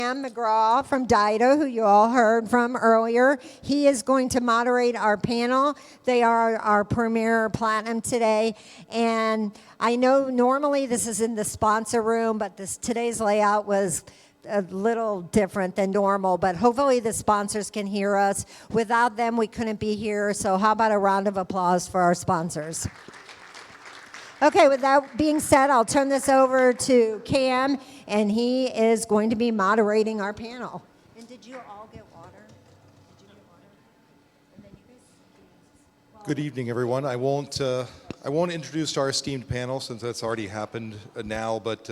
McGrail from DIDA, who you all heard from earlier. He is going to moderate our panel. They are our premier platinum today. And I know normally this is in the sponsor room, but today's layout was a little different than normal, but hopefully the sponsors can hear us. Without them, we couldn't be here. So how about a round of applause for our sponsors? Okay, with that being said, I'll turn this over to Cam, and he is going to be moderating our panel. And did you all get water? Did you get water? And then you guys. Good evening, everyone. I won't introduce our esteemed panel since that's already happened now, but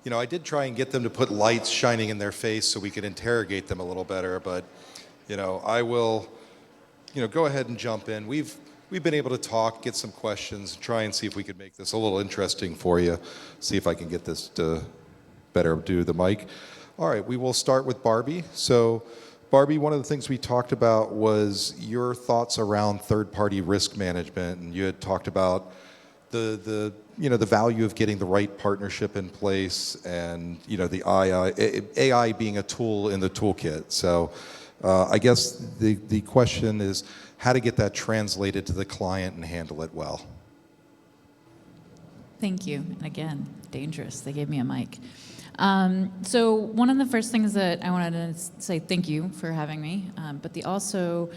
you know, I did try and get them to put lights shining in their face so we could interrogate them a little better. But you know, I will, go ahead and jump in. We've been able to talk, get some questions, try and see if we could make this a little interesting for you. See if I can get this to better do the mic. All right, we will start with Barbee. So Barbee, one of the things we talked about was your thoughts around third-party risk management, and you had talked about the value of getting the right partnership in place, and the AI being a tool in the toolkit. So I guess the question is how to get that translated to the client and handle it well. Thank you. And again, dangerous. They gave me a mic. So one of the first things that I wanted to say thank you for having me, but also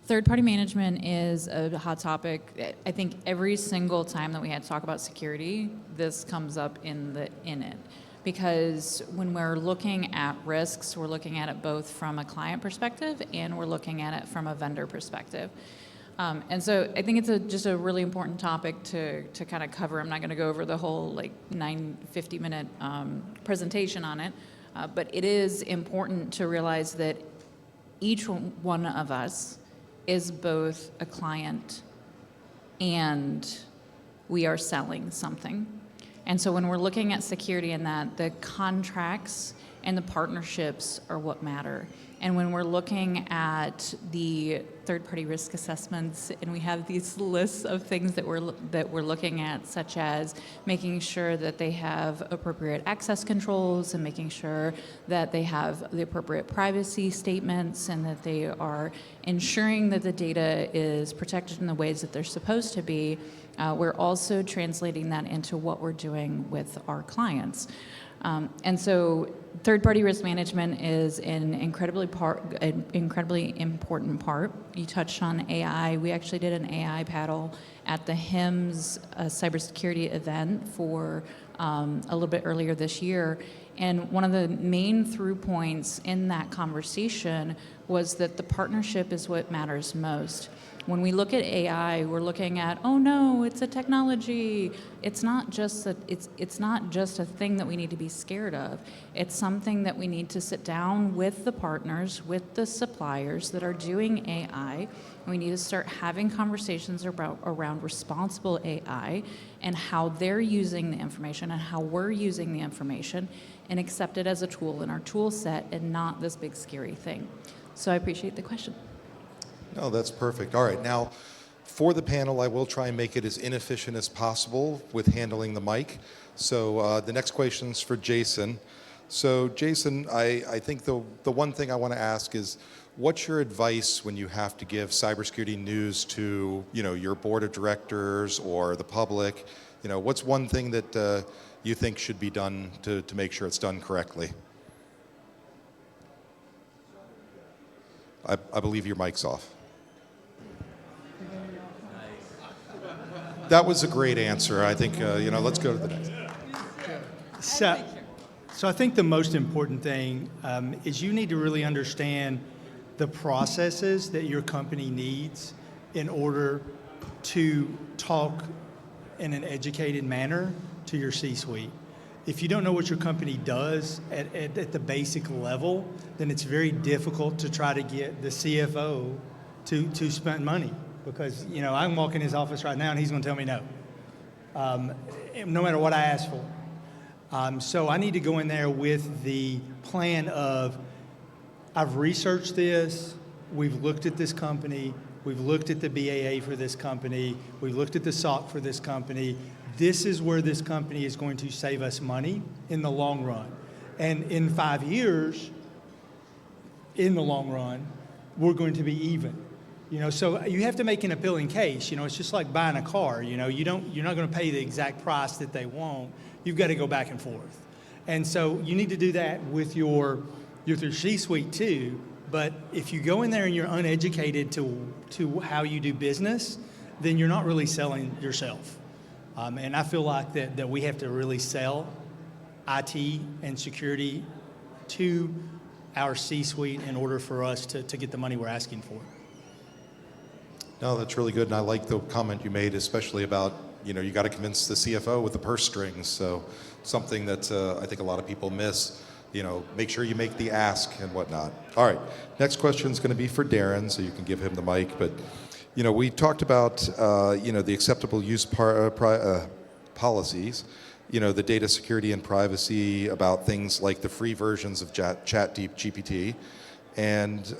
third-party management is a hot topic. I think every single time that we had to talk about security, this comes up in it. Because when we're looking at risks, we're looking at it both from a client perspective and we're looking at it from a vendor perspective. And so I think it's just a really important topic to kind of cover. I'm not going to go over the whole 50-minute presentation on it, but it is important to realize that each one of us is both a client and we are selling something. And so when we're looking at security and that, the contracts and the partnerships are what matter. And when we're looking at the third-party risk assessments, and we have these lists of things that we're looking at, such as making sure that they have appropriate access controls and making sure that they have the appropriate privacy statements and that they are ensuring that the data is protected in the ways that they're supposed to be, we're also translating that into what we're doing with our clients. And so third-party risk management is an incredibly important part. You touched on AI. We actually did an AI panel at the HIMSS CyberSecurity event for a little bit earlier this year. And one of the main through points in that conversation was that the partnership is what matters most. When we look at AI, we're looking at, oh no, it's a technology. It's not just a thing that we need to be scared of. It's something that we need to sit down with the partners, with the suppliers that are doing AI. We need to start having conversations around responsible AI and how they're using the information and how we're using the information and accept it as a tool in our tool set and not this big scary thing. So I appreciate the question. No, that's perfect. All right, now for the panel, I will try and make it as inefficient as possible with handling the mic. So the next question is for Jason. So Jason, I think the one thing I want to ask is, what's your advice when you have to give cybersecurity news to your board of directors or the public? What's one thing that you think should be done to make sure it's done correctly? I believe your mic's off. That was a great answer. I think, let's go to the next. So I think the most important thing is you need to really understand the processes that your company needs in order to talk in an educated manner to your C-suite. If you don't know what your company does at the basic level, then it's very difficult to try to get the CFO to spend money. Because I'm walking his office right now and he's going to tell me no, no matter what I ask for. So I need to go in there with the plan of, I've researched this, we've looked at this company, we've looked at the BAA for this company, we've looked at the SOC for this company. This is where this company is going to save us money in the long run. And in 5 years, in the long run, we're going to be even. So you have to make an appealing case. It's just like buying a car. You're not going to pay the exact price that they want. You've got to go back and forth. And so you need to do that with your C-suite too. But if you go in there and you're uneducated to how you do business, then you're not really selling yourself. And I feel like that we have to really sell IT and security to our C-suite in order for us to get the money we're asking for. No, that's really good, and I like the comment you made, especially about, you got to convince the CFO with the purse strings, so something that I think a lot of people miss. Make sure you make the ask and whatnot. All right, next question is going to be for Darin, so you can give him the mic, but, we talked about, the acceptable use policies, the data security and privacy, about things like the free versions of ChatGPT, and,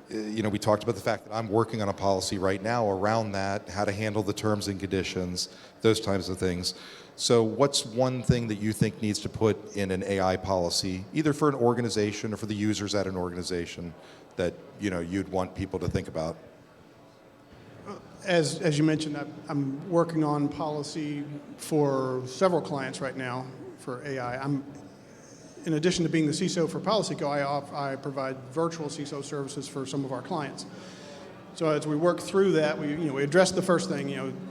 we talked about the fact that I'm working on a policy right now around that, how to handle the terms and conditions, those types of things. So what's one thing that you think needs to put in an AI policy, either for an organization or for the users at an organization, that you'd want people to think about? As you mentioned, I'm working on policy for several clients right now for AI. In addition to being the CISO for PolicyCo, I provide virtual CISO services for some of our clients. So as we work through that, we address the first thing.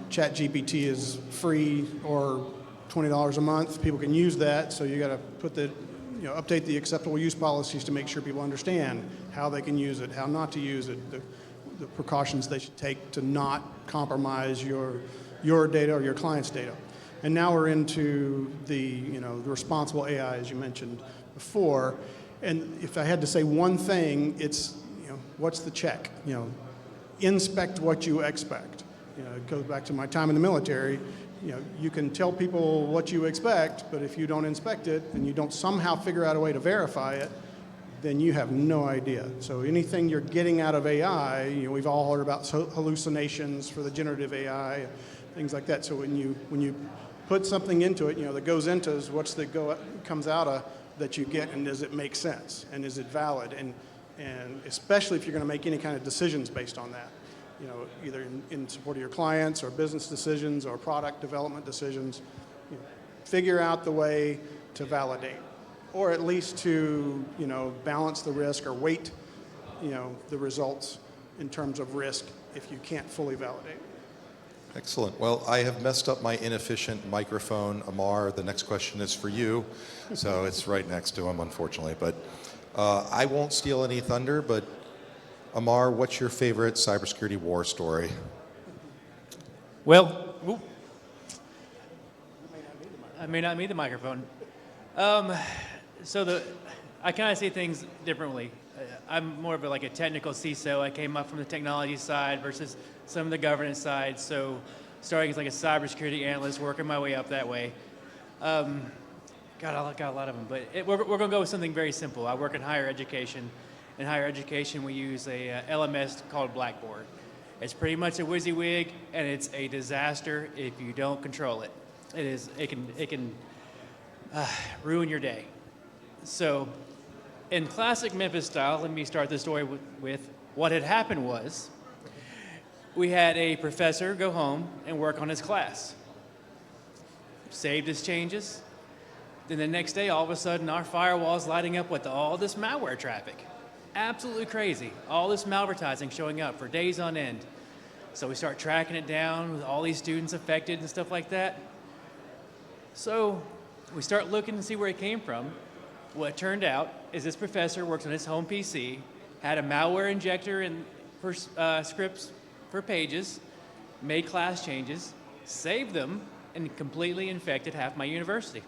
ChatGPT is free or $20 a month. People can use that. So you got to put update the acceptable use policies to make sure people understand how they can use it, how not to use it, the precautions they should take to not compromise your data or your client's data. And now we're into the responsible AI, as you mentioned before. And if I had to say one thing, it's what's the check? Inspect what you expect. It goes back to my time in the military. You can tell people what you expect, but if you don't inspect it and you don't somehow figure out a way to verify it, then you have no idea. So anything you're getting out of AI, we've all heard about hallucinations for the generative AI, things like that. So when you put something into it, that goes into is what's the comes out of that you get, and does it make sense, and is it valid, and especially if you're going to make any kind of decisions based on that, either in support of your clients or business decisions or product development decisions, figure out the way to validate, or at least to balance the risk or weight the results in terms of risk if you can't fully validate. Excellent. Well, I have messed up my inefficient microphone. Ammar, the next question is for you. So it's right next to him, unfortunately. But I won't steal any thunder, but Ammar, what's your favorite cybersecurity war story? Well, I may not need the microphone. So I kind of see things differently. I'm more of a technical CISO. I came up from the technology side versus some of the governance side. So starting as a cybersecurity analyst, working my way up that way. Got a lot of them, but we're going to go with something very simple. I work in higher education. In higher education, we use a LMS called Blackboard. It's pretty much a WYSIWYG, and it's a disaster if you don't control it. It can ruin your day. So in classic Memphis style, let me start the story with what had happened was we had a professor go home and work on his class. Saved his changes. Then the next day, all of a sudden, our firewall's lighting up with all this malware traffic. Absolutely crazy. All this malvertising showing up for days on end. So we start tracking it down with all these students affected and stuff like that. So we start looking to see where it came from. What turned out is this professor works on his home PC, had a malware injector for scripts for pages, made class changes, saved them, and completely infected half my university.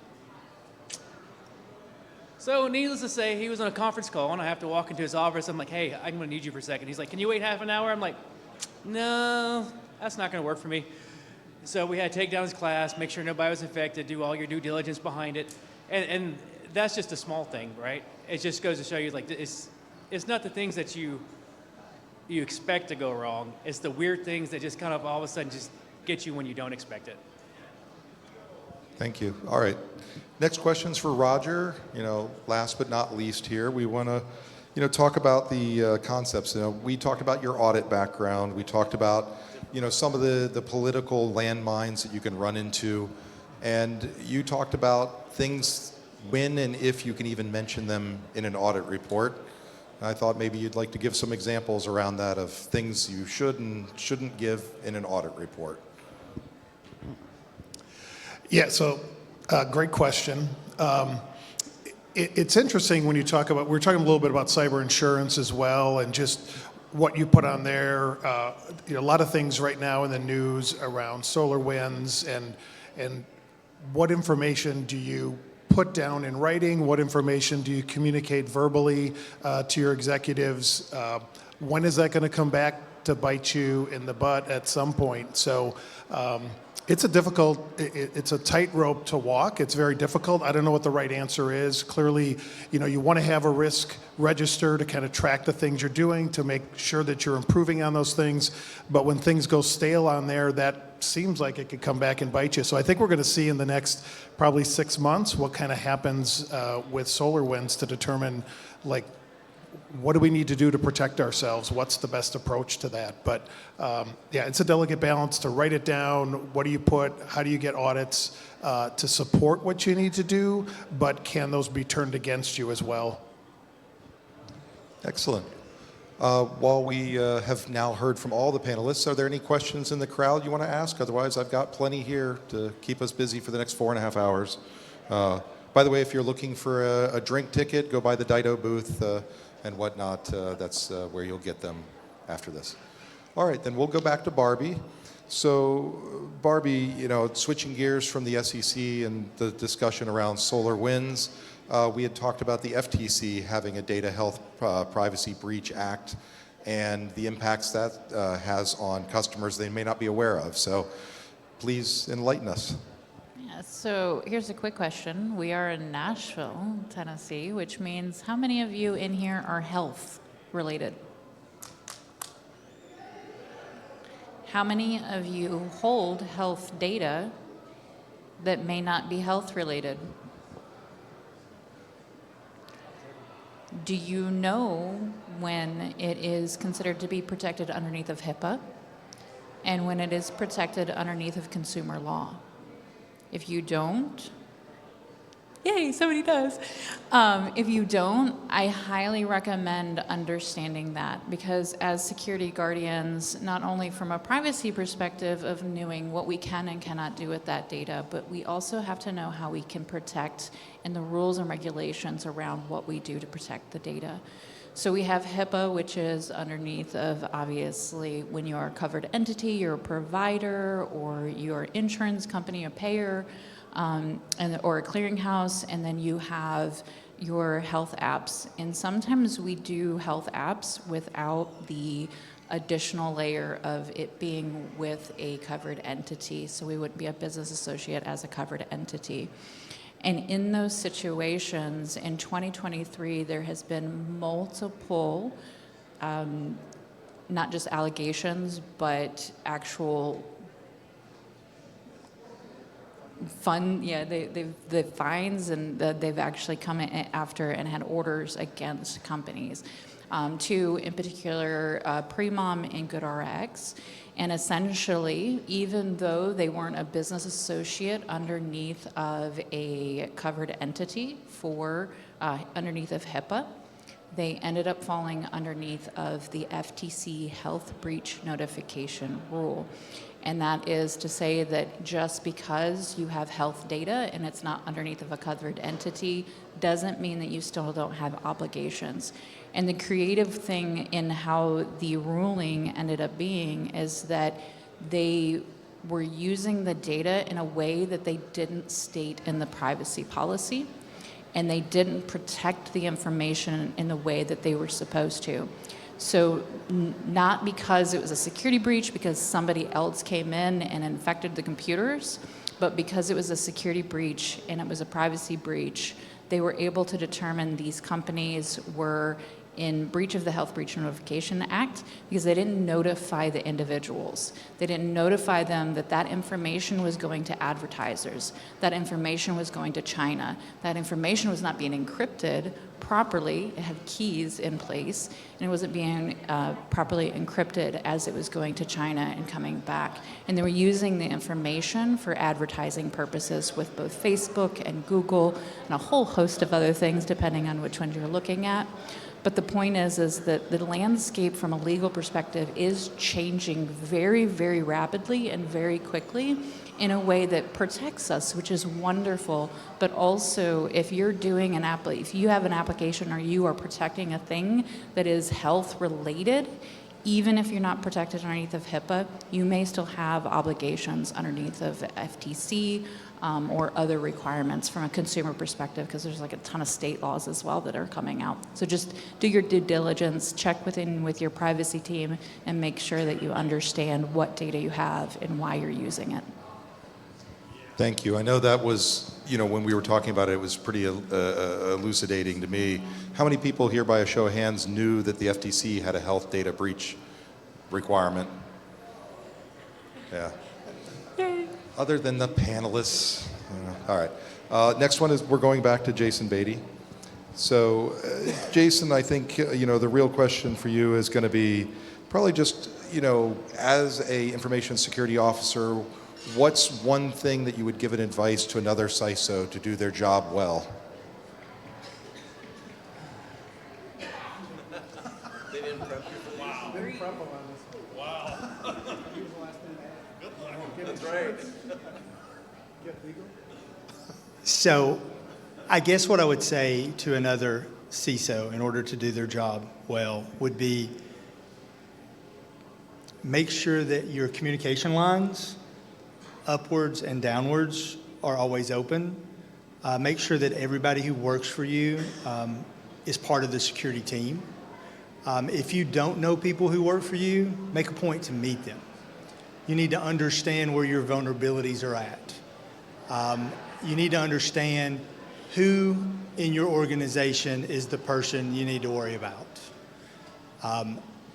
So needless to say, he was on a conference call, and I have to walk into his office. I'm like, hey, I'm going to need you for a second. He's like, can you wait half an hour? I'm like, no, that's not going to work for me. So we had to take down his class, make sure nobody was infected, do all your due diligence behind it. And that's just a small thing, right? It just goes to show you, it's not the things that you expect to go wrong. It's the weird things that just kind of all of a sudden just get you when you don't expect it. Thank you. All right. Next question's for Roger. Last but not least here, we want to, talk about the concepts. We talked about your audit background. We talked about, some of the political landmines that you can run into. And you talked about things when and if you can even mention them in an audit report. I thought maybe you'd like to give some examples around that of things you should and shouldn't give in an audit report. Yeah, so great question. It's interesting when you talk about, we're talking a little bit about cyber insurance as well, and just what you put on there. A lot of things right now in the news around SolarWinds and what information do you put down in writing? What information do you communicate verbally to your executives? When is that going to come back to bite you in the butt at some point? So it's a tightrope to walk. It's very difficult. I don't know what the right answer is. Clearly, you want to have a risk register to kind of track the things you're doing to make sure that you're improving on those things. But when things go stale on there, that seems like it could come back and bite you. So I think we're going to see in the next probably 6 months what kind of happens with SolarWinds to determine, like, what do we need to do to protect ourselves? What's the best approach to that? But yeah, it's a delicate balance to write it down. What do you put? How do you get audits to support what you need to do? But can those be turned against you as well? Excellent. While we have now heard from all the panelists, are there any questions in the crowd you want to ask? Otherwise, I've got plenty here to keep us busy for the next 4.5 hours. By the way, if you're looking for a drink ticket, go by the Dido booth and whatnot. That's where you'll get them after this. All right, then we'll go back to Barbee. So Barbee, switching gears from the SEC and the discussion around SolarWinds, we had talked about the FTC having a Data Health Privacy Breach Act and the impacts that has on customers they may not be aware of. So please enlighten us. So here's a quick question. We are in Nashville, Tennessee, which means how many of you in here are health related? How many of you hold health data that may not be health related? Do you know when it is considered to be protected underneath of HIPAA and when it is protected underneath of consumer law? If you don't, yay, somebody does. If you don't, I highly recommend understanding that, because as security guardians, not only from a privacy perspective of knowing what we can and cannot do with that data, but we also have to know how we can protect and the rules and regulations around what we do to protect the data. So we have HIPAA, which is underneath of, obviously, when you're a covered entity, you're a provider, or you're an insurance company, a payer, or a clearinghouse, and then you have your health apps. And sometimes we do health apps without the additional layer of it being with a covered entity. So we wouldn't be a business associate as a covered entity. And in those situations, in 2023, there has been multiple, not just allegations, but actual the fines, and they've actually come in after and had orders against companies. Two, in particular, Premom and GoodRx. And essentially, even though they weren't a business associate underneath of a covered entity for underneath of HIPAA, they ended up falling underneath of the FTC health breach notification rule. And that is to say that just because you have health data and it's not underneath of a covered entity doesn't mean that you still don't have obligations. And the creative thing in how the ruling ended up being is that they were using the data in a way that they didn't state in the privacy policy, and they didn't protect the information in the way that they were supposed to. So not because it was a security breach, because somebody else came in and infected the computers, but because it was a security breach and it was a privacy breach, they were able to determine these companies were in breach of the Health Breach Notification Act because they didn't notify the individuals. They didn't notify them that that information was going to advertisers, that information was going to China, that information was not being encrypted properly. It had keys in place, and it wasn't being properly encrypted as it was going to China and coming back. And they were using the information for advertising purposes with both Facebook and Google and a whole host of other things, depending on which one you're looking at. But the point is that the landscape from a legal perspective is changing very, very rapidly and very quickly in a way that protects us, which is wonderful. But also, if you're doing if you have an application or you are protecting a thing that is health related, even if you're not protected underneath of HIPAA, you may still have obligations underneath of FTC or other requirements from a consumer perspective, because there's like a ton of state laws as well that are coming out. So just do your due diligence, check with your privacy team, and make sure that you understand what data you have and why you're using it. Thank you. I know that was, when we were talking about it, it was pretty elucidating to me. How many people here, by a show of hands, knew that the FTC had a health data breach requirement? Yeah. Yay. Other than the panelists. All right. Next one is we're going back to Jason Beatty. So, Jason, I think, the real question for you is going to be probably just, as a information security officer, what's one thing that you would give an advice to another CISO to do their job well? They didn't prep you for wow. They didn't prep on this. Wow. That's right. So I guess what I would say to another CISO in order to do their job well would be make sure that your communication lines, upwards and downwards, are always open. Make sure that everybody who works for you is part of the security team. If you don't know people who work for you, make a point to meet them. You need to understand where your vulnerabilities are at. You need to understand who in your organization is the person you need to worry about.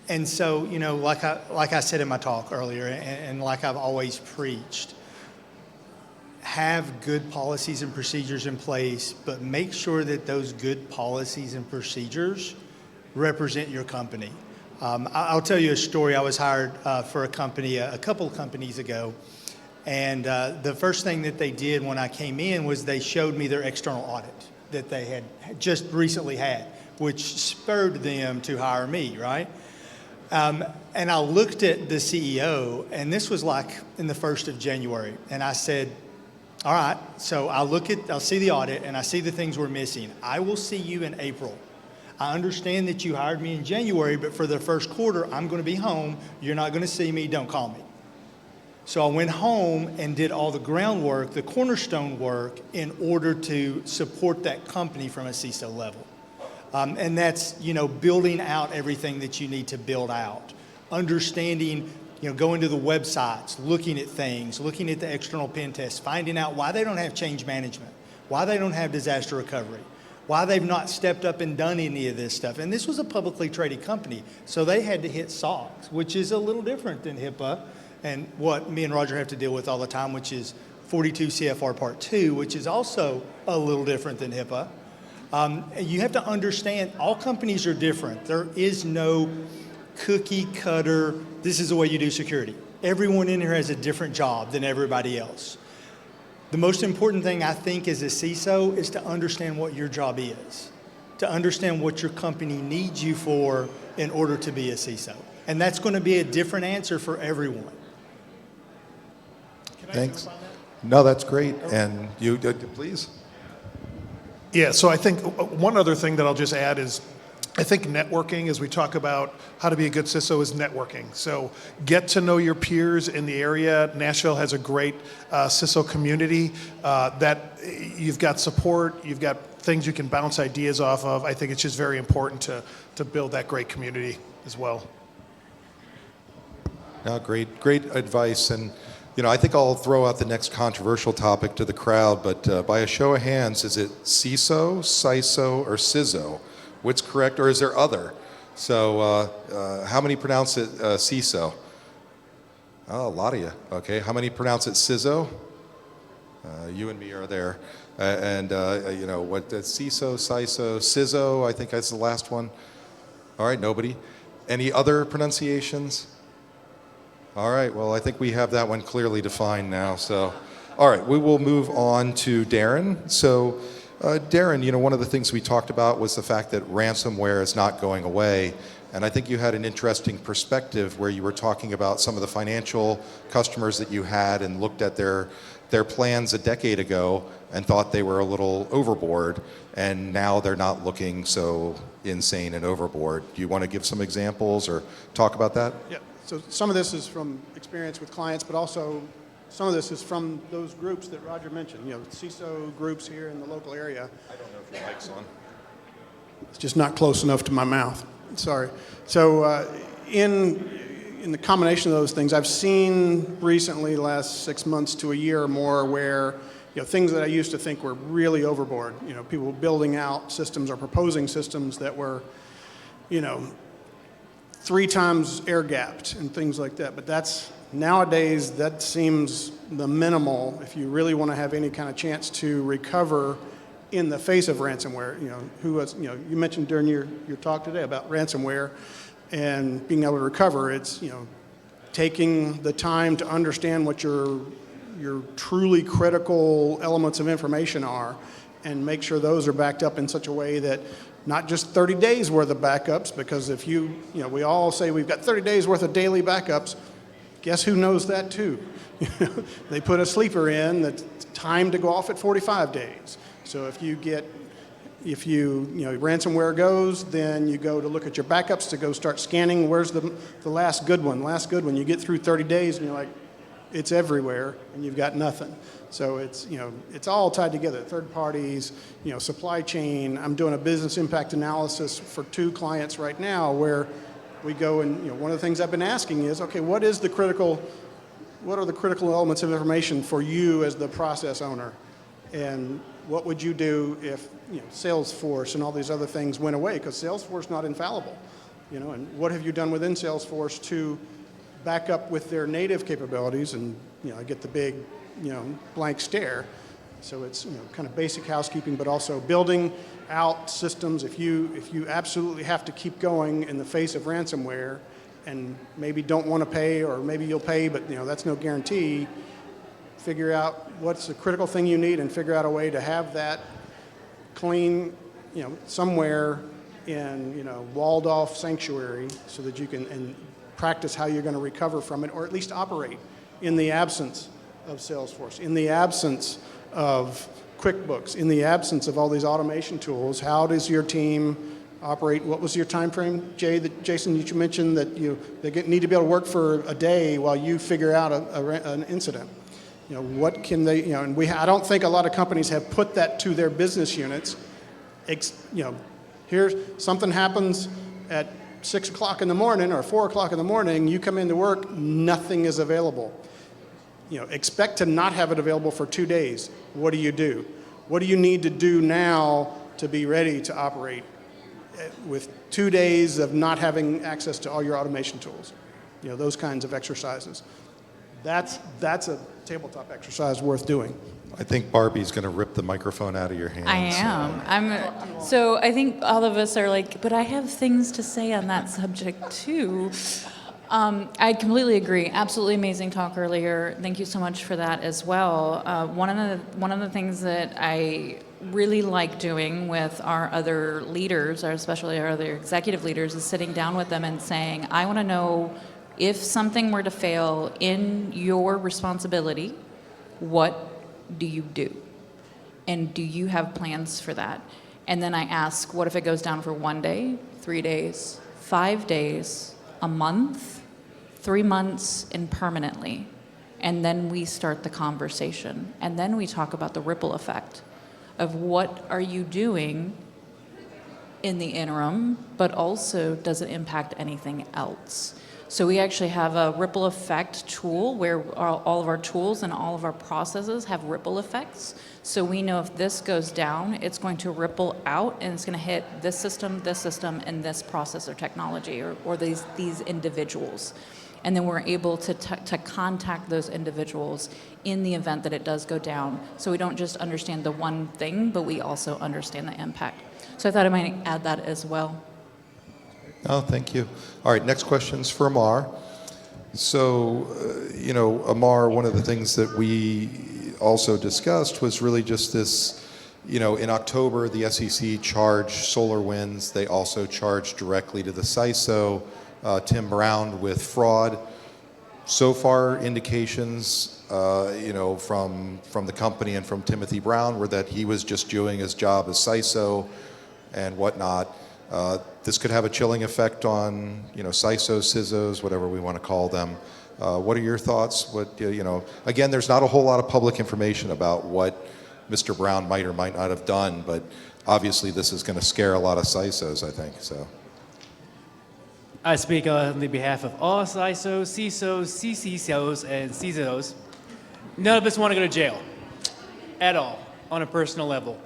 And so, like I said in my talk earlier, and like I've always preached, have good policies and procedures in place, but make sure that those good policies and procedures represent your company. I'll tell you a story. I was hired for a company a couple of companies ago, and the first thing that they did when I came in was they showed me their external audit that they had just recently had, which spurred them to hire me, right? And I looked at the CEO, and this was like in the 1st of January, and I said, all right, so I'll see the audit, and I see the things we're missing. I will see you in April. I understand that you hired me in January, but for the first quarter, I'm going to be home. You're not going to see me. Don't call me. So I went home and did all the groundwork, the cornerstone work, in order to support that company from a CISO level. And that's, building out everything that you need to build out. Understanding, going to the websites, looking at things, looking at the external pen tests, finding out why they don't have change management, why they don't have disaster recovery, why they've not stepped up and done any of this stuff. And this was a publicly traded company, so they had to hit SOX, which is a little different than HIPAA and what me and Roger have to deal with all the time, which is 42 CFR Part 2, which is also a little different than HIPAA. You have to understand all companies are different. There is no cookie cutter, this is the way you do security. Everyone in here has a different job than everybody else. The most important thing I think as a CISO is to understand what your job is, to understand what your company needs you for in order to be a CISO. And that's going to be a different answer for everyone. Thanks. No, that's great. And you, please. Yeah, so I think one other thing that I'll just add is I think networking, as we talk about how to be a good CISO, is networking. So get to know your peers in the area. Nashville has a great CISO community that you've got support, you've got things you can bounce ideas off of. I think it's just very important to build that great community as well. No, great advice. And I think I'll throw out the next controversial topic to the crowd, but by a show of hands, is it CISO, CISO, or CISO? What's correct, or is there other? So how many pronounce it CISO? Oh, a lot of you. Okay. How many pronounce it CISO? You and me are there. You know, what, CISO, CISO, CISO, I think that's the last one. All right, nobody. Any other pronunciations? All right, well, I think we have that one clearly defined now. So, all right, we will move on to Darin. So, Darin, you know, one of the things we talked about was the fact that ransomware is not going away. And I think you had an interesting perspective where you were talking about some of the financial customers that you had and looked at their plans a decade ago and thought they were a little overboard, and now they're not looking so insane and overboard. Do you want to give some examples or talk about that? Yeah, so some of this is from experience with clients, but also some of this is from those groups that Roger mentioned, you know, CISO groups here in the local area. I don't know if your mic's on. It's just not close enough to my mouth. Sorry. So in the combination of those things, I've seen recently, last 6 months to a year or more, where, you know, things that I used to think were really overboard, you know, people building out systems or proposing systems that were, you know, 3 times air gapped and things like that. But that's, nowadays, that seems the minimal if you really want to have any kind of chance to recover in the face of ransomware. You know, who was, you know, you mentioned during your talk today about ransomware and being able to recover. It's, you know, taking the time to understand what your truly critical elements of information are and make sure those are backed up in such a way that not just 30 days worth of backups, because if you know, we all say we've got 30 days worth of daily backups. Guess who knows that too? They put a sleeper in that's timed to go off at 45 days. So if you know, ransomware goes, then you go to look at your backups to go start scanning. Where's the last good one? Last good one. You get through 30 days and you're like, it's everywhere, and you've got nothing. So it's, you know, it's all tied together. Third parties, you know, supply chain. I'm doing a business impact analysis for 2 clients right now where we go and, you know, one of the things I've been asking is, okay, what are the critical elements of information for you as the process owner? And what would you do if, you know, Salesforce and all these other things went away? Because Salesforce is not infallible, you know. And what have you done within Salesforce to back up with their native capabilities? And, you know, I get the big, you know, blank stare. So it's, you know, kind of basic housekeeping, but also building out systems. If you absolutely have to keep going in the face of ransomware, and maybe don't want to pay, or maybe you'll pay, but, you know, that's no guarantee. Figure out what's the critical thing you need and figure out a way to have that clean, you know, somewhere in, you know, walled off sanctuary so that you can and practice how you're going to recover from it, or at least operate in the absence of Salesforce, in the absence of QuickBooks, in the absence of all these automation tools. How does your team operate? What was your time frame, Jason, that you mentioned that they need to be able to work for a day while you figure out an incident? You know, what can they, you know, and I don't think a lot of companies have put that to their business units. You know, here's something happens at 6 o'clock in the morning or 4 o'clock in the morning, you come into work, nothing is available. You know, expect to not have it available for 2 days. What do? What do you need to do now to be ready to operate with 2 days of not having access to all your automation tools? You know, those kinds of exercises. That's a tabletop exercise worth doing. I think Barbee's going to rip the microphone out of your hands. I am. So I think all of us are like, but I have things to say on that subject too. I completely agree. Absolutely amazing talk earlier. Thank you so much for that as well. One of the things that I really like doing with our other leaders, or especially our other executive leaders, is sitting down with them and saying, I want to know, if something were to fail in your responsibility, what do you do? And do you have plans for that? And then I ask, what if it goes down for 1 day, 3 days, 5 days, a month, 3 months, and permanently? And then we start the conversation. And then we talk about the ripple effect of what are you doing in the interim, but also does it impact anything else? So we actually have a ripple effect tool where all of our tools and all of our processes have ripple effects. So we know if this goes down, it's going to ripple out and it's going to hit this system, and this process or technology or these individuals. And then we're able to contact those individuals in the event that it does go down. So we don't just understand the one thing, but we also understand the impact. So I thought I might add that as well. Oh, thank you. All right, next question's for Ammar. So, Ammar, one of the things that we also discussed was really just this, in October, the SEC charged SolarWinds. They also charged directly to the CISO, Tim Brown, with fraud. So far, indications, from the company and from Timothy Brown were that he was just doing his job as CISO and whatnot. This could have a chilling effect on, CISOs, CISOs, whatever we want to call them. What are your thoughts? Again, there's not a whole lot of public information about what Mr. Brown might or might not have done, but obviously this is going to scare a lot of CISOs, I think. So, I speak on the behalf of all CISOs, CISOs, CCCOs, and CISOs. None of us want to go to jail at all on a personal level.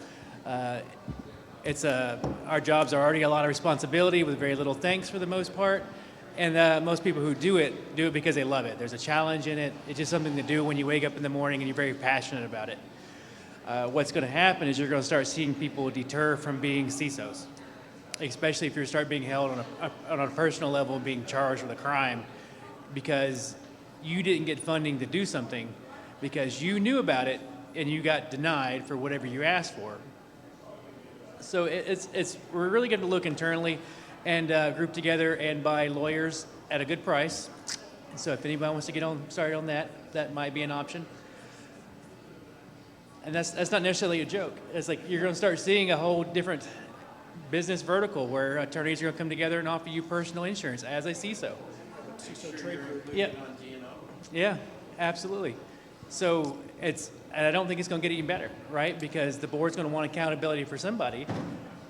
Our jobs are already a lot of responsibility with very little thanks for the most part. And most people who do it because they love it. There's a challenge in it. It's just something to do when you wake up in the morning and you're very passionate about it. What's going to happen is you're going to start seeing people deter from being CISOs, especially if you start being held on a personal level and being charged with a crime because you didn't get funding to do something because you knew about it and you got denied for whatever you asked for. So we're really going to look internally and group together and buy lawyers at a good price. So if anybody wants to get started on that, that might be an option. And that's not necessarily a joke. It's like you're going to start seeing a whole different business vertical where attorneys are going to come together and offer you personal insurance as a CISO. CISO trade group. Yeah. Yeah, absolutely. So and I don't think it's going to get any better, right? Because the board's going to want accountability for somebody,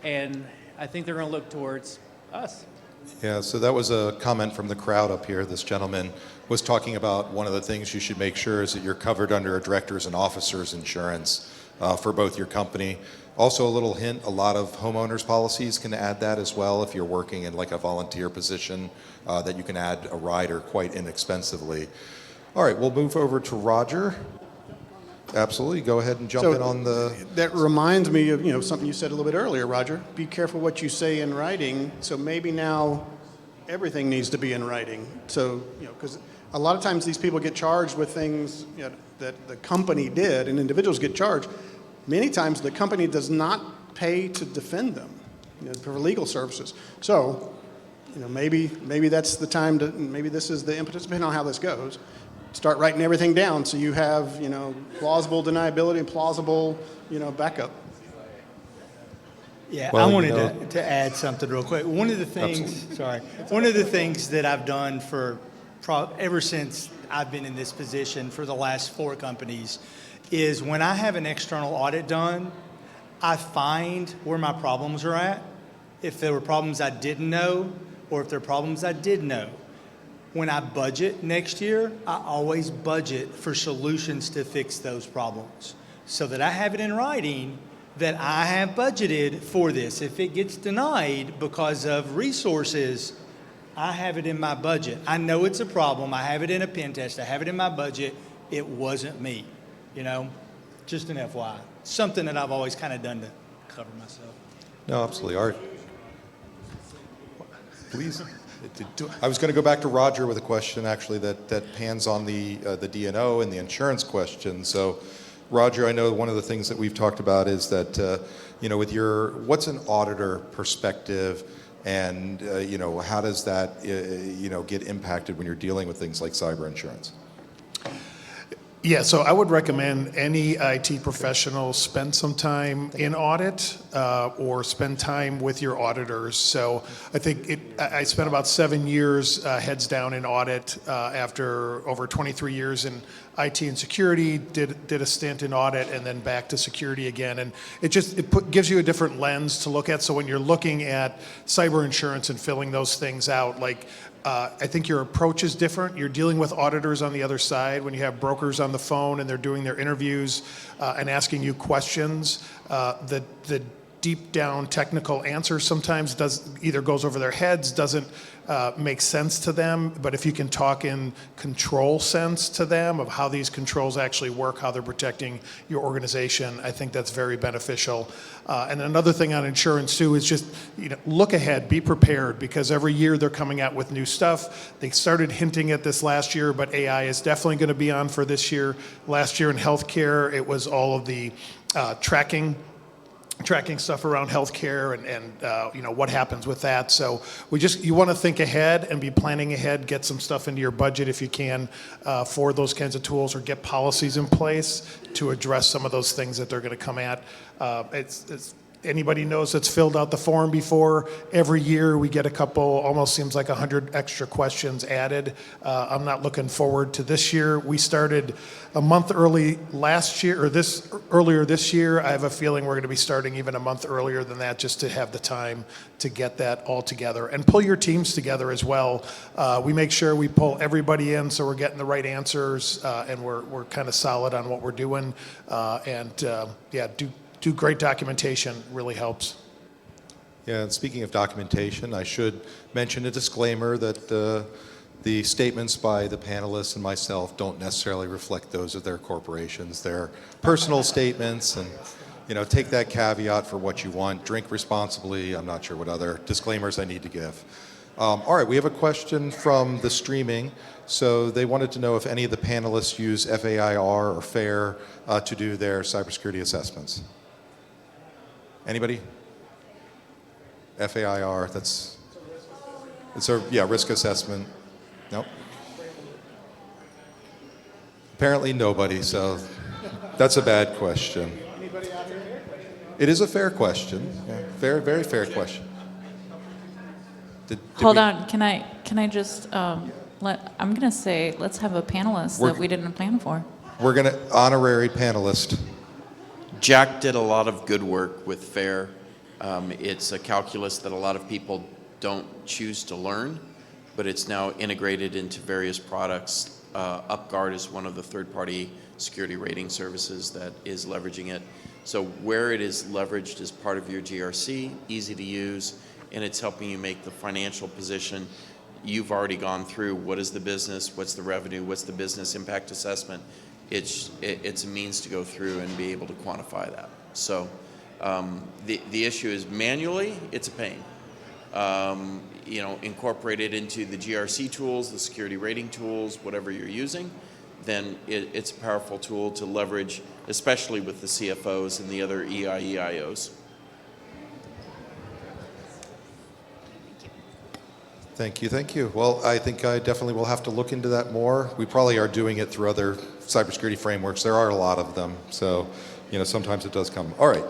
and I think they're going to look towards us. yeah, so that was a comment from the crowd up here. This gentleman was talking about one of the things you should make sure is that you're covered under a director's and officer's insurance for both your company. Also, a little hint, a lot of homeowners policies can add that as well if you're working in like a volunteer position, that you can add a rider quite inexpensively. All right, we'll move over to Roger. Absolutely, go ahead and jump in on the... That reminds me of something you said a little bit earlier, Roger. Be careful what you say in writing. So maybe now everything needs to be in writing. So, because a lot of times these people get charged with things that the company did, and individuals get charged. Many times the company does not pay to defend them for legal services. So, maybe that's the time to, maybe this is the impetus, depending on how this goes. Start writing everything down so you have, plausible deniability and plausible, backup. Yeah, Well, I wanted to add something real quick. One of the things that I've done ever since I've been in this position for the last 4 companies is when I have an external audit done, I find where my problems are at. If there were problems I didn't know, or if there are problems I did know. When I budget next year, I always budget for solutions to fix those problems so that I have it in writing that I have budgeted for this. If it gets denied because of resources, I have it in my budget. I know it's a problem. I have it in a pen test. I have it in my budget. It wasn't me, just an FYI. Something that I've always kind of done to cover myself. No, absolutely. Art, please. I was going to go back to Roger with a question, actually, that pans on the D&O and the insurance question. So, Roger, I know one of the things that we've talked about is that, with what's an auditor perspective, and how does that, get impacted when you're dealing with things like cyber insurance? Yeah, so I would recommend any IT professional spend some time in audit or spend time with your auditors. So I think I spent about 7 years heads down in audit after over 23 years in IT and security, did a stint in audit and then back to security again. And gives you a different lens to look at. So when you're looking at cyber insurance and filling those things out, like I think your approach is different. You're dealing with auditors on the other side when you have brokers on the phone and they're doing their interviews and asking you questions. The deep down technical answer sometimes either goes over their heads, doesn't make sense to them, but if you can talk in control sense to them of how these controls actually work, how they're protecting your organization, I think that's very beneficial. And another thing on insurance too is just look ahead, be prepared, because every year they're coming out with new stuff. They started hinting at this last year, but AI is definitely going to be on for this year. Last year in healthcare, it was all of the tracking stuff around healthcare and what happens with that. So you want to think ahead and be planning ahead, get some stuff into your budget if you can for those kinds of tools, or get policies in place to address some of those things that they're going to come at. Anybody knows that's filled out the form before, every year we get a couple, almost seems like 100 extra questions added. I'm not looking forward to this year. We started a month early last year, or earlier this year. I have a feeling we're going to be starting even a month earlier than that, just to have the time to get that all together. And pull your teams together as well. We make sure we pull everybody in so we're getting the right answers, and we're kind of solid on what we're doing. Do great documentation, really helps. Yeah, and speaking of documentation, I should mention a disclaimer that the statements by the panelists and myself don't necessarily reflect those of their corporations. They're personal statements, and take that caveat for what you want. Drink responsibly. I'm not sure what other disclaimers I need to give. All right, we have a question from the streaming. So they wanted to know if any of the panelists use FAIR or FAIR to do their cybersecurity assessments. Anybody? FAIR, it's a risk assessment. Nope. Apparently nobody, so that's a bad question. Anybody out here? It is a fair question. Yeah, very fair question. Hold on, can I just I'm gonna say let's have a panelist that we didn't plan for. We're gonna honorary panelist. Jack did a lot of good work with FAIR. It's a calculus that a lot of people don't choose to learn, but it's now integrated into various products. UpGuard is one of the third-party security rating services that is leveraging it. So where it is leveraged as part of your GRC, easy to use, and it's helping you make the financial position. You've already gone through what is the business, what's the revenue, what's the business impact assessment. It's a means to go through and be able to quantify that. So the issue is manually, it's a pain. Incorporated into the GRC tools, the security rating tools, whatever you're using, then it's a powerful tool to leverage, especially with the CFOs and the other EIEIOs. Thank you. Well, I think I definitely will have to look into that more. We probably are doing it through other cybersecurity frameworks. There are a lot of them, so sometimes it does come. All right,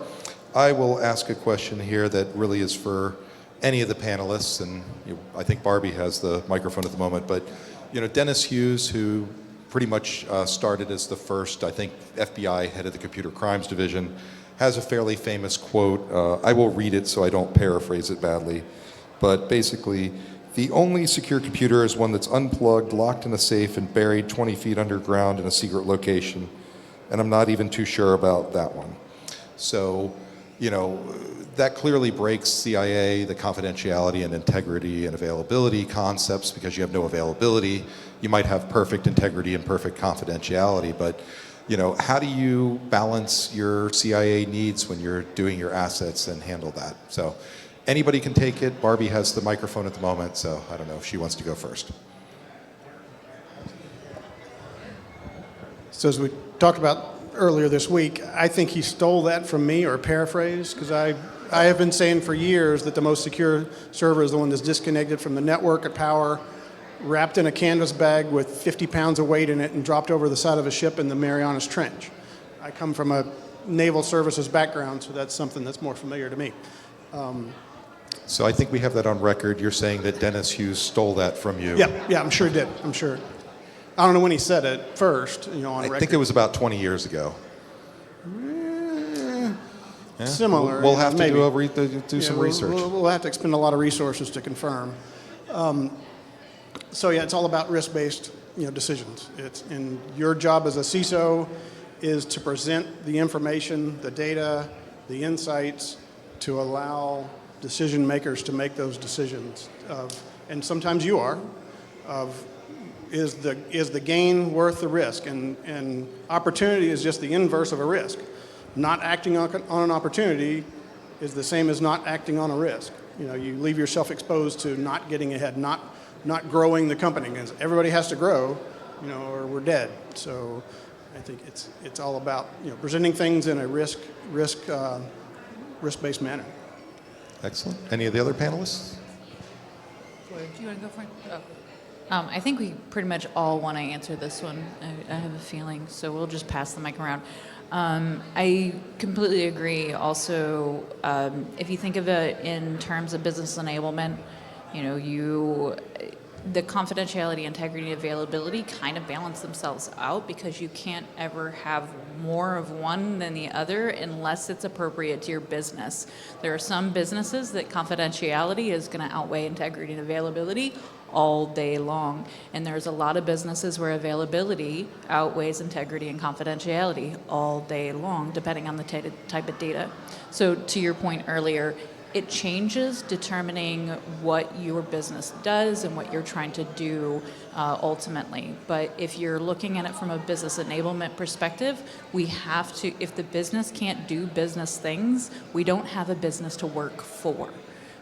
I will ask a question here that really is for any of the panelists, and I think Barbee has the microphone at the moment, but Dennis Hughes, who pretty much started as the first, I think, FBI head of the Computer Crimes Division, has a fairly famous quote. I will read it so I don't paraphrase it badly, but basically, the only secure computer is one that's unplugged, locked in a safe, and buried 20 feet underground in a secret location. And I'm not even too sure about that one. So, that clearly breaks CIA, the confidentiality and integrity and availability concepts, because you have no availability. You might have perfect integrity and perfect confidentiality, but how do you balance your CIA needs when you're doing your assets and handle that? So anybody can take it. Barbee has the microphone at the moment, so I don't know if she wants to go first. So as we talked about earlier this week, I think he stole that from me, or paraphrased, because I have been saying for years that the most secure server is the one that's disconnected from the network at power, wrapped in a canvas bag with 50 pounds of weight in it, and dropped over the side of a ship in the Marianas Trench. I come from a naval services background, so that's something that's more familiar to me. So I think we have that on record. You're saying that Dennis Hughes stole that from you. Yeah, I'm sure he did. I'm sure. I don't know when he said it first, on record. I think it was about 20 years ago. Yeah. Similar. We'll have to maybe do some research. We'll have to expend a lot of resources to confirm. So yeah, it's all about risk-based, decisions. And your job as a CISO is to present the information, the data, the insights to allow decision makers to make those decisions and sometimes you are, is the gain worth the risk? And opportunity is just the inverse of a risk. Not acting on an opportunity is the same as not acting on a risk. You leave yourself exposed to not getting ahead, not growing the company, because everybody has to grow, or we're dead. So I think it's all about presenting things in a risk-based manner. Excellent. Any of the other panelists? Do you want to go for it? Oh. I think we pretty much all want to answer this one. I have a feeling, so we'll just pass the mic around. I completely agree. Also, if you think of it in terms of business enablement, the confidentiality, integrity, availability kind of balance themselves out because you can't ever have more of one than the other unless it's appropriate to your business. There are some businesses that confidentiality is going to outweigh integrity and availability all day long. And there's a lot of businesses where availability outweighs integrity and confidentiality all day long, depending on the type of data. So to your point earlier, it changes depending what your business does and what you're trying to do ultimately. But if you're looking at it from a business enablement perspective, we have to, if the business can't do business things, we don't have a business to work for.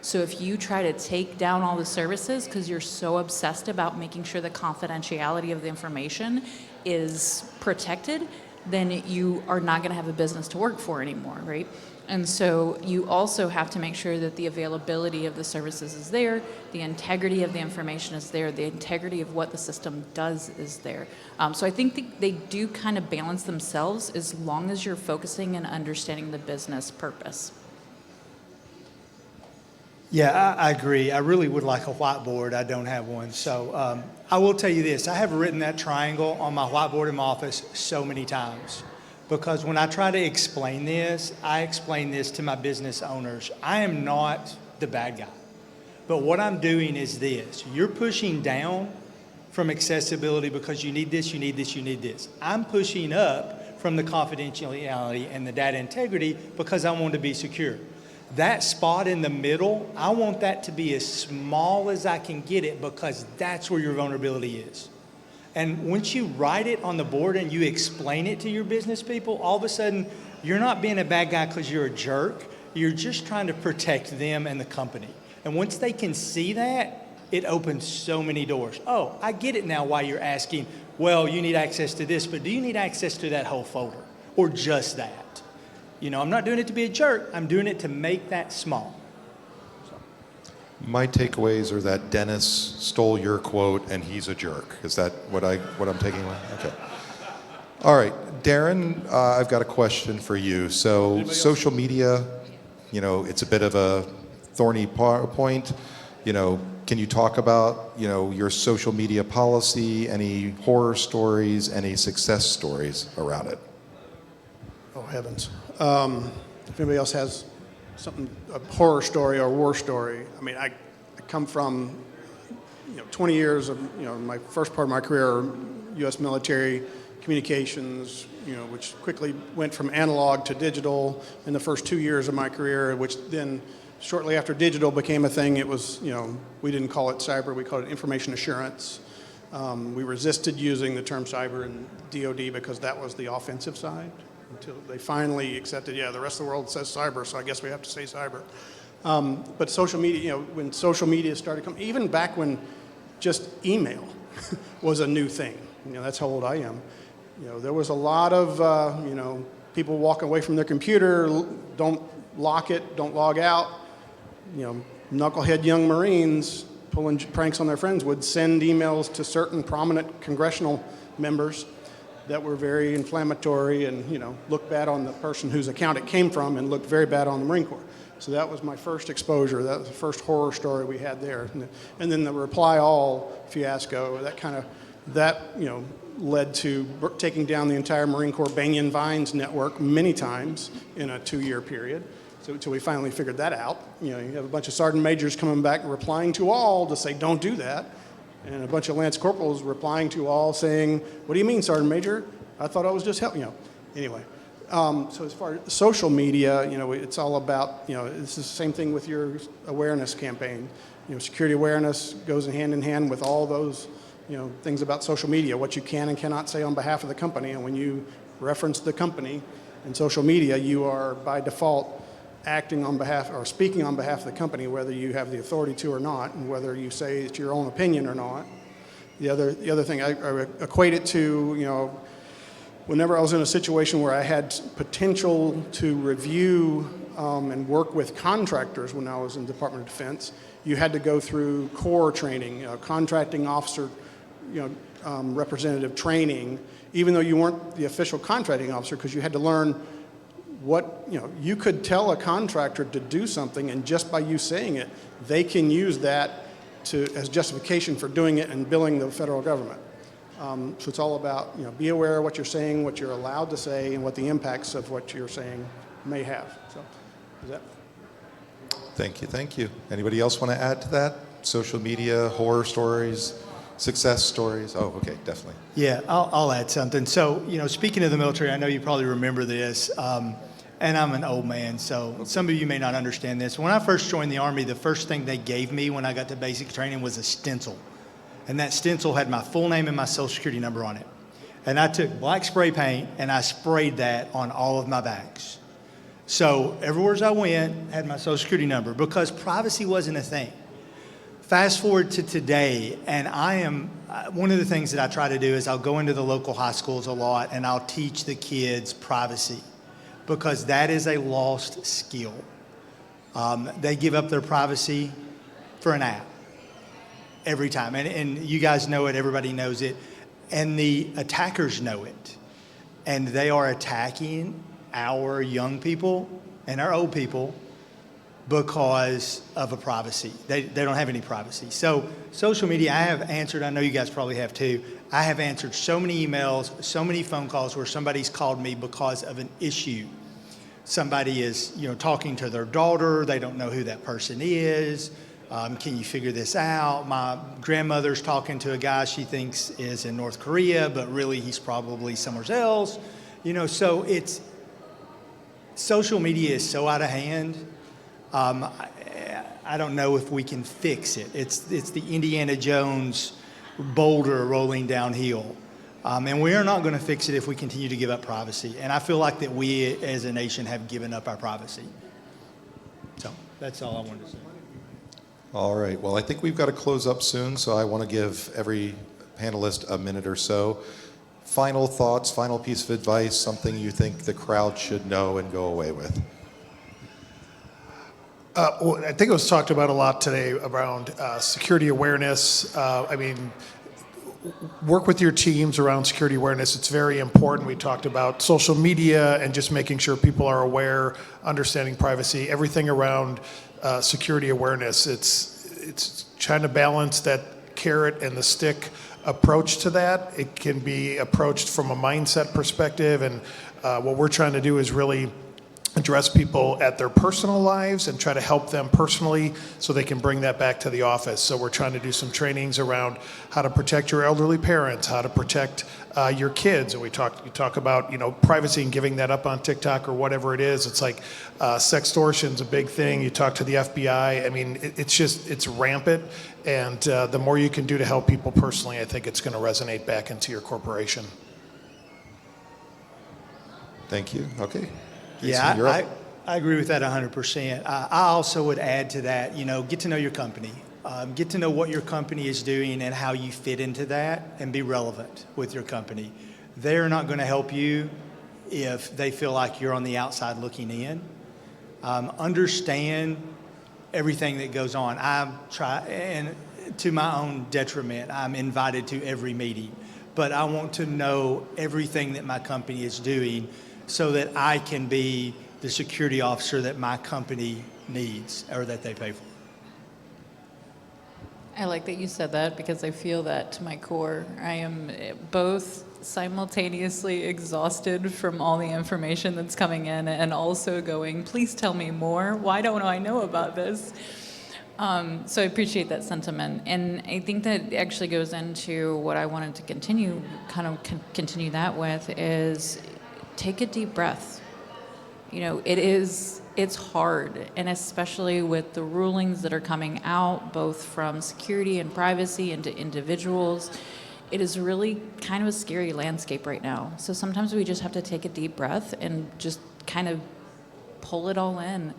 So if you try to take down all the services because you're so obsessed about making sure the confidentiality of the information is protected, then you are not going to have a business to work for anymore, right? And so you also have to make sure that the availability of the services is there, the integrity of the information is there, the integrity of what the system does is there. So I think they do kind of balance themselves as long as you're focusing and understanding the business purpose. Yeah, I agree. I really would like a whiteboard. I don't have one. So I will tell you this. I have written that triangle on my whiteboard in my office so many times because when I try to explain this, I explain this to my business owners. I am not the bad guy. But what I'm doing is this. You're pushing down from accessibility because you need this, you need this, you need this. I'm pushing up from the confidentiality and the data integrity because I want to be secure. That spot in the middle, I want that to be as small as I can get it because that's where your vulnerability is. And once you write it on the board and you explain it to your business people, all of a sudden, you're not being a bad guy because you're a jerk. You're just trying to protect them and the company. And once they can see that, it opens so many doors. Oh, I get it now why you're asking, well, you need access to this, but do you need access to that whole folder or just that? I'm not doing it to be a jerk. I'm doing it to make that small. My takeaways are that Dennis stole your quote and he's a jerk. Is that what I'm taking away? Okay. All right, Darin, I've got a question for you. So social media, it's a bit of a thorny point. Can you talk about, your social media policy, any horror stories, any success stories around it? Oh, heavens. If anybody else has something, a horror story or war story, I come from, 20 years of, my first part of my career, U.S. military communications, which quickly went from analog to digital in the first 2 years of my career, which then shortly after digital became a thing. It was, we didn't call it cyber, we called it information assurance. We resisted using the term cyber and DoD because that was the offensive side. Until they finally accepted, the rest of the world says cyber, so I guess we have to say cyber. But social media, when social media started coming, even back when just email was a new thing, that's how old I am. There was a lot of, people walking away from their computer, don't lock it, don't log out. Knucklehead young Marines pulling pranks on their friends would send emails to certain prominent congressional members that were very inflammatory and, looked bad on the person whose account it came from and looked very bad on the Marine Corps. So that was my first exposure. That was the first horror story we had there. And then the reply all fiasco, that led to taking down the entire Marine Corps Banyan Vines network many times in a 2-year period. So until we finally figured that out. You have a bunch of sergeant majors coming back and replying to all to say, don't do that. And a bunch of Lance Corporals replying to all saying, what do you mean, Sergeant Major? I thought I was just helping, Anyway, so as far as social media, it's all about, it's the same thing with your awareness campaign. Security awareness goes hand in hand with all those, things about social media, what you can and cannot say on behalf of the company. And when you reference the company in social media, you are by default acting on behalf or speaking on behalf of the company, whether you have the authority to or not, and whether you say it's your own opinion or not. The other thing I equate it to, whenever I was in a situation where I had potential to review and work with contractors when I was in the Department of Defense, you had to go through core training, contracting officer, representative training, even though you weren't the official contracting officer, because you had to learn what, you could tell a contractor to do something, and just by you saying it, they can use that as justification for doing it and billing the federal government. So it's all about, be aware of what you're saying, what you're allowed to say, and what the impacts of what you're saying may have. So, is that? Thank you. Anybody else want to add to that? Social media, horror stories, success stories? Oh, okay, definitely. Yeah, I'll add something. So, speaking of the military, I know you probably remember this, and I'm an old man, so some of you may not understand this. When I first joined the Army, the first thing they gave me when I got to basic training was a stencil. And that stencil had my full name and my social security number on it. And I took black spray paint and I sprayed that on all of my bags. So everywhere I went, had my social security number, because privacy wasn't a thing. Fast forward to today, and one of the things that I try to do is I'll go into the local high schools a lot and I'll teach the kids privacy, because that is a lost skill. They give up their privacy for an app every time. And you guys know it, everybody knows it, and the attackers know it. And they are attacking our young people and our old people because of a privacy. They don't have any privacy. So social media, I have answered, I know you guys probably have too, I have answered so many emails, so many phone calls where somebody's called me because of an issue. Somebody is, talking to their daughter, they don't know who that person is. Can you figure this out? My grandmother's talking to a guy she thinks is in North Korea, but really he's probably somewhere else. So social media is so out of hand. I don't know if we can fix it. It's the Indiana Jones boulder rolling downhill. And we are not going to fix it if we continue to give up privacy. And I feel like that we as a nation have given up our privacy. So that's all I wanted to say. All right, well, I think we've got to close up soon, so I want to give every panelist a minute or so. Final thoughts, final piece of advice, something you think the crowd should know and go away with. Well, I think it was talked about a lot today around security awareness. Work with your teams around security awareness. It's very important. We talked about social media and just making sure people are aware, understanding privacy, everything around security awareness. It's trying to balance that carrot and the stick approach to that. It can be approached from a mindset perspective, and what we're trying to do is really address people at their personal lives and try to help them personally so they can bring that back to the office. So we're trying to do some trainings around how to protect your elderly parents, how to protect your kids. And you talk about, privacy and giving that up on TikTok or whatever it is. It's like sextortion's a big thing. You talk to the FBI. It's rampant. And the more you can do to help people personally, I think it's going to resonate back into your corporation. Thank you. Okay. Yeah, I agree with that 100%. I also would add to that, get to know your company. Get to know what your company is doing and how you fit into that, and be relevant with your company. They're not going to help you if they feel like you're on the outside looking in. Understand everything that goes on. And to my own detriment, I'm invited to every meeting, but I want to know everything that my company is doing so that I can be the security officer that my company needs or that they pay for. I like that you said that, because I feel that to my core. I am both simultaneously exhausted from all the information that's coming in and also going, please tell me more. Why don't I know about this? So I appreciate that sentiment, and I think that actually goes into what I wanted to continue that with is take a deep breath. You know, it's hard, and especially with the rulings that are coming out, both from security and privacy and to individuals, it is really kind of a scary landscape right now. So sometimes we just have to take a deep breath and just kind of pull it all in.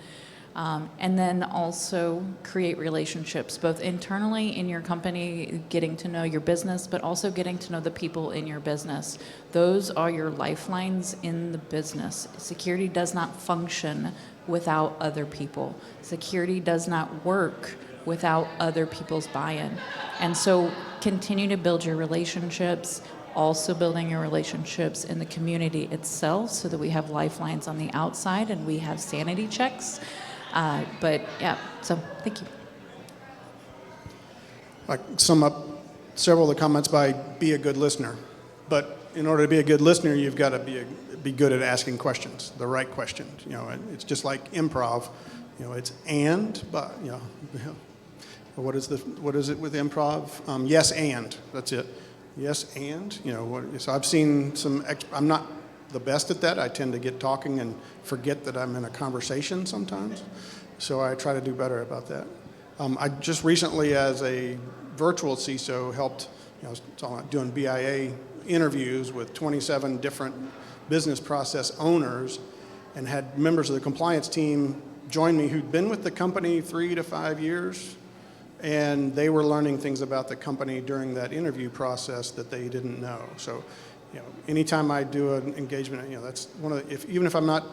And then also create relationships, both internally in your company, getting to know your business, but also getting to know the people in your business. Those are your lifelines in the business. Security does not function without other people. Security does not work without other people's buy-in. And so continue to build your relationships, also building your relationships in the community itself so that we have lifelines on the outside and we have sanity checks. But yeah, so thank you. I sum up several of the comments by be a good listener. But in order to be a good listener, you've got to be good at asking questions, the right questions. You know, and it's just like improv. You know, it's but you know, what is it with improv? Yes, and that's it. Yes, and you know. So I've seen some. I'm not the best at that. I tend to get talking and forget that I'm in a conversation sometimes. So I try to do better about that. I just recently, as a virtual CISO, helped, you know, doing BIA interviews with 27 different business process owners, and had members of the compliance team join me who'd been with the company 3 to 5 years, and they were learning things about the company during that interview process that they didn't know. So, you know, anytime I do an engagement, you know, that's one of the, even if I'm not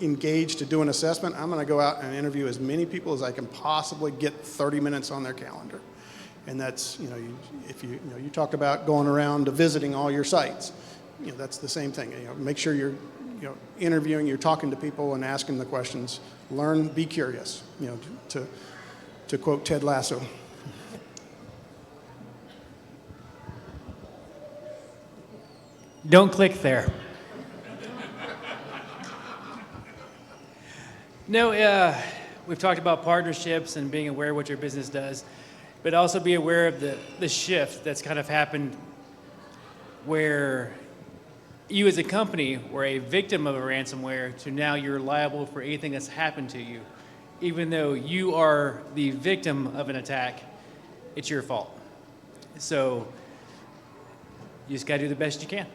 engaged to do an assessment, I'm going to go out and interview as many people as I can possibly get 30 minutes on their calendar. And that's, you know, you talked about going around to visiting all your sites. You know, that's the same thing. You know, make sure you're, you know, interviewing, you're talking to people and asking the questions. Learn, be curious. You know, to quote Ted Lasso. Don't click there. No, we've talked about partnerships and being aware of what your business does, but also be aware of the shift that's kind of happened where you as a company were a victim of a ransomware to now you're liable for anything that's happened to you. Even though you are the victim of an attack, it's your fault. So you just gotta do the best you can.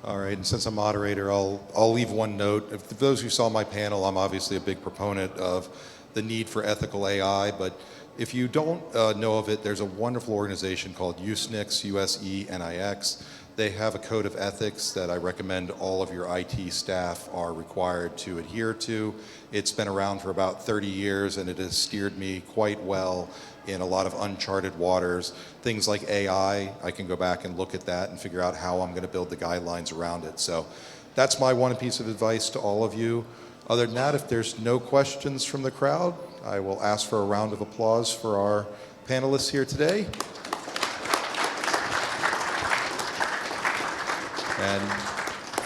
All right, and since I'm moderator, I'll leave one note. For those who saw my panel, I'm obviously a big proponent of the need for ethical AI, but if you don't know of it, there's a wonderful organization called USENIX, USENIX. They have a code of ethics that I recommend all of your IT staff are required to adhere to. It's been around for about 30 years, and it has steered me quite well in a lot of uncharted waters. Things like AI, I can go back and look at that and figure out how I'm going to build the guidelines around it. So that's my one piece of advice to all of you. Other than that, if there's no questions from the crowd, I will ask for a round of applause for our panelists here today. And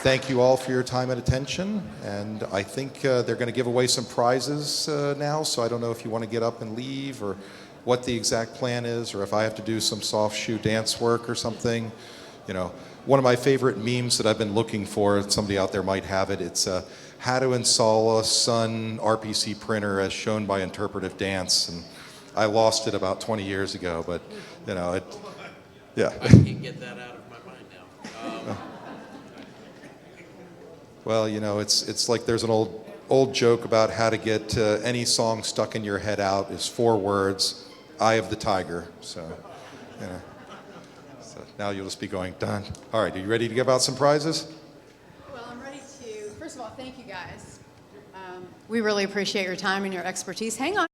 thank you all for your time and attention. And I think they're going to give away some prizes now, so I don't know if you want to get up and leave or what the exact plan is, or if I have to do some soft shoe dance work or something. You know, one of my favorite memes that I've been looking for, somebody out there might have it, it's how to install a Sun RPC printer as shown by interpretive dance. And I lost it about 20 years ago, but you know, yeah. I can't get that out of my mind now. Well, you know, it's like there's an old joke about how to get any song stuck in your head out is 4 words, Eye of the Tiger. So, you know, so now you'll just be going, done. All right, are you ready to give out some prizes? Well, I'm ready to, first of all, thank you guys. We really appreciate your time and your expertise. Hang on.